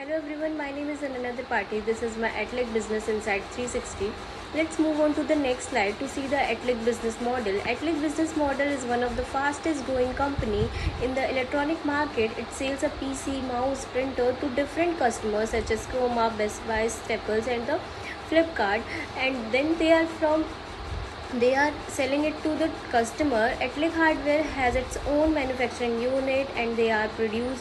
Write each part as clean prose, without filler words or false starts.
Hello everyone, my name is Another Party. This is my Atlic Business Insight 360. Let's move on to the next slide to see the Atlic business model. Atlic business model is one of the fastest growing company in the electronic market. It sells a PC, mouse, printer to different customers such as Chroma, Best Buy, Staples and the Flipkart, and then they are selling it to the customer. Atlic Hardware has its own manufacturing unit and they are produce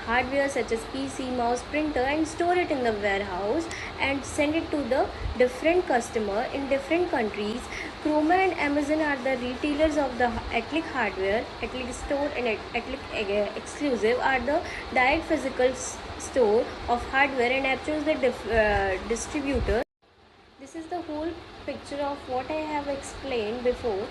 hardware such as PC, mouse, printer and store it in the warehouse and send it to the different customer in different countries. Chroma and Amazon are the retailers of the Atlic Hardware. Atlic Store and Atlic Exclusive are the direct physical store of hardware and Aptus the distributor. This is the whole picture of what I have explained before.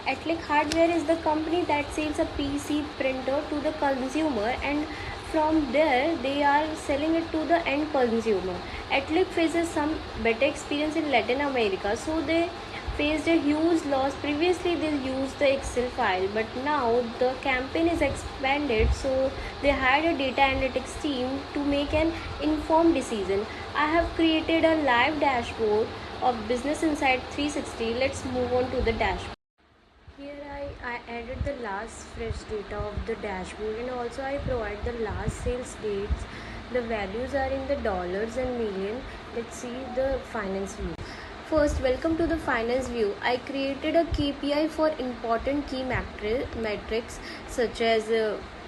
Atlic Hardware is the company that sells a PC printer to the consumer and from there they are selling it to the end consumer. Atlic faces some better experience in Latin America, so they faced a huge loss. Previously they used the Excel file, but now the campaign is expanded, so they hired a data analytics team to make an informed decision. I have created a live dashboard of Business Insight 360. Let's move on to the dashboard. Here I added the last fresh data of the dashboard and also I provide the last sales dates. The values are in the dollars and million. Let's see the finance view. First, welcome to the finance view. I created a KPI for important key metrics such as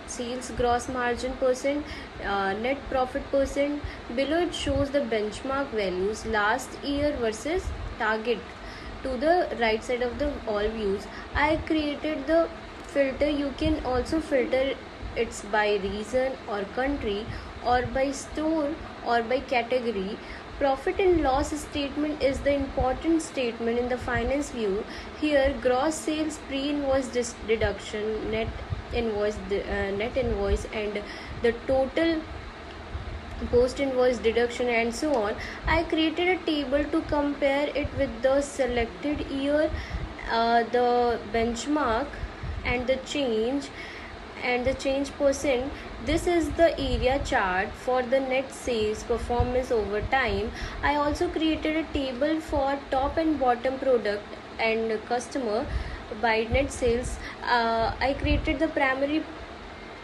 sales gross margin percent, net profit percent. Below it shows the benchmark values last year versus target. To the right side of the all views, I created the filter. You can also filter it's by region or country or by store or by category. Profit and loss statement is the important statement in the finance view. Here gross sales, pre-invoice deduction, net invoice and the total post invoice deduction and so on. I created a table to compare it with the selected year, the benchmark and the change percent. This is the area chart for the net sales performance over time. I also created a table for top and bottom product and customer by net sales. I created the primary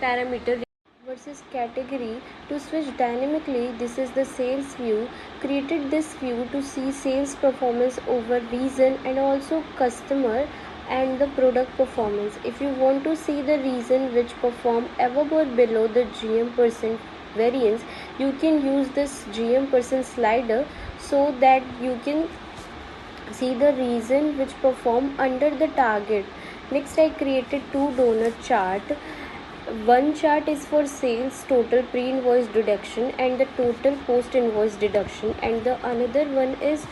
parameter versus category to switch dynamically. This is the sales view. Created this view to see sales performance over region and also customer and the product performance. If you want to see the region which perform above or below the GM percent variance, you can use this GM percent slider so that you can see the region which perform under the target. Next, I created two donut chart. One chart is for sales total pre-invoice deduction and the total post-invoice deduction, and the another one is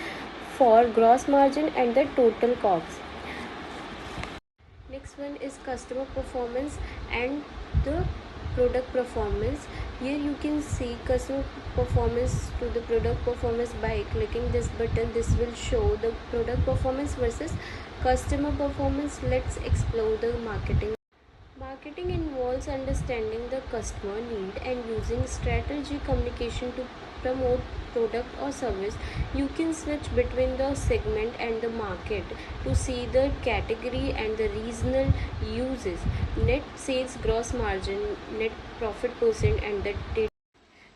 for gross margin and the total costs. Next one is customer performance and the product performance. Here you can see customer performance to the product performance. By clicking this button, this will show the product performance versus customer performance. Let's explore the marketing. Marketing involves understanding the customer need and using strategy communication to promote product or service. You can switch between the segment and the market to see the category and the regional uses. Net sales, gross margin, net profit percent and the data.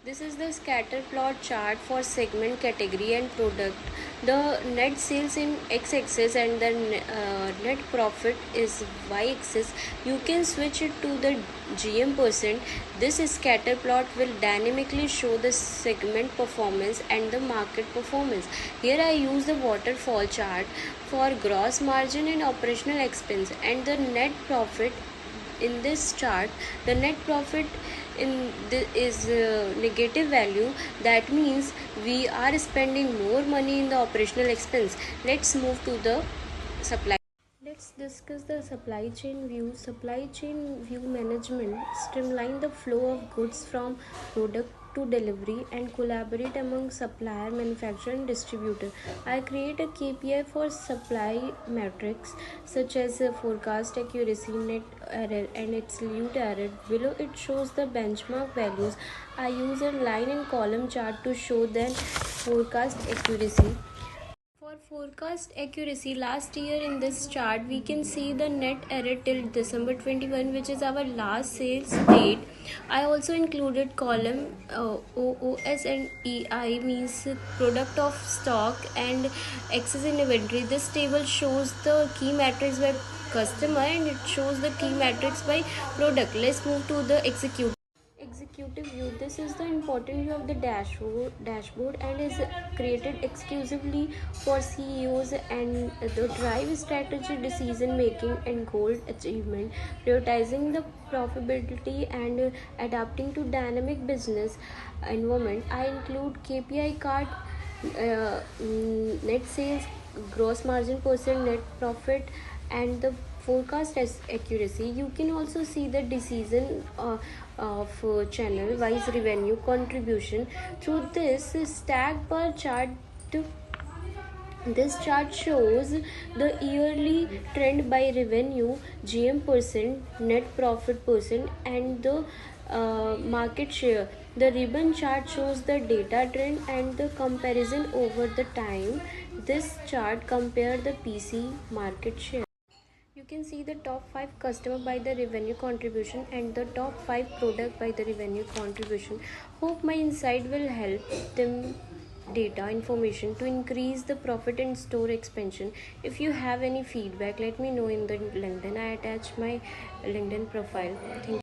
This is the scatter plot chart for segment, category and product. The net sales in x-axis and the net profit is y-axis. You can switch it to the GM percent. This scatter plot will dynamically show the segment performance and the market performance. Here I use the waterfall chart for gross margin and operational expense and the net profit. In this chart, the net profit is negative value. That means we are spending more money in the operational expense. Let's move to the supply. Let's discuss the supply chain view. Supply chain view management streamline the flow of goods from product to delivery and collaborate among supplier, manufacturer and distributor. I create a KPI for supply metrics such as forecast accuracy, net error and absolute error. Below it shows the benchmark values. I use a line and column chart to show the forecast accuracy. For forecast accuracy, last year in this chart, we can see the net error till December 21, which is our last sales date. I also included column OOS and EI, means product of stock and excess in inventory. This table shows the key metrics by customer and it shows the key metrics by product. Let's move to the executive view. This is the important view of the dashboard and is created exclusively for CEOs and the drive strategy, decision making and goal achievement, prioritizing the profitability and adapting to dynamic business environment. I include KPI card, net sales, gross margin percent, net profit and the forecast accuracy. You can also see the decision of channel wise revenue contribution through this stack bar chart. This chart shows the yearly trend by revenue, GM percent, net profit percent, and the market share. The ribbon chart shows the data trend and the comparison over the time. This chart compare the PC market share. You can see the top 5 customer by the revenue contribution and the top 5 product by the revenue contribution. Hope my insight will help them data information to increase the profit and store expansion. If you have any feedback, let me know in the LinkedIn. I attach my LinkedIn profile. Thank you.